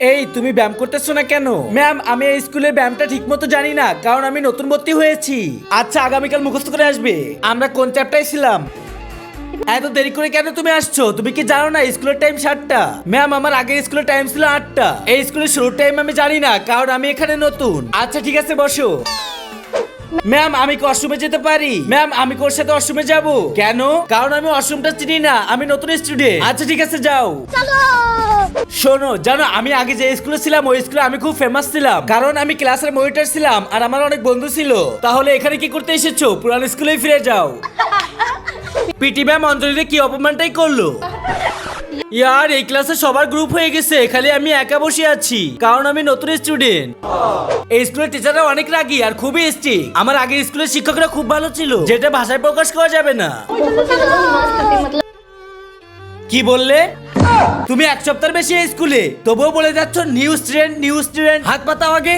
এই তুমি ব্যায়াম করতেছো না কেন? ম্যাম আমি এই স্কুলে ব্যায়ামটা ঠিক মতো জানি না, কারণ আমি নতুন ভর্তি হয়েছি। আচ্ছা আগামীকাল মুখস্থ করে আসবে। আমরা কোন চ্যাপ্টারে ছিলাম? এত দেরি করে কেন তুমি আসছো? তুমি কি জানো না স্কুলের টাইম 7টা? ম্যাম আমার আগের স্কুলের টাইম ছিল 8টা। এই স্কুলের শুরুর টাইম আমি জানি না, কারণ আমি এখানে নতুন। আচ্ছা ঠিক আছে বসো। ম্যাম আমি কি ওয়াশরুমে যেতে পারি? ম্যাম আমি কোর সাথে ওয়াশরুমে যাব? কেন? কারণ আমি ওয়াশরুমটা চিনি না, আমি নতুন স্টুডেন্ট। আচ্ছা ঠিক আছে যাও। শোনো জানো আমি আগে যে স্কুলে ছিলাম ওই স্কুলে আমি খুব ফেমাস ছিলাম, কারণ আমি ক্লাসের মনিটর ছিলাম আর আমার অনেক বন্ধু ছিল। তাহলে এখানে কি করতে এসেছো? পুরানো স্কুলেই ফিরে যাও। পিটি ম্যাম অঞ্জলিতে কি অপমানটাই করলো। ইয়ার এই ক্লাসে সবার গ্রুপ হয়ে গেছে, খালি আমি একা বসে আছি, কারণ আমি নতুন স্টুডেন্ট। এই স্কুলের টিচাররা অনেক রাগী আর খুবই স্ট্রিক্ট। আমার আগের স্কুলের শিক্ষকরা খুব ভালো ছিল, যেটা ভাষায় প্রকাশ করা যাবে না। কি বললে? তুমি এক সপ্তাহের বেশি এই স্কুলে, তবুও বলে যাচ্ছ নিউ স্টুডেন্ট নিউ স্টুডেন্ট। হাত পাতাও আগে।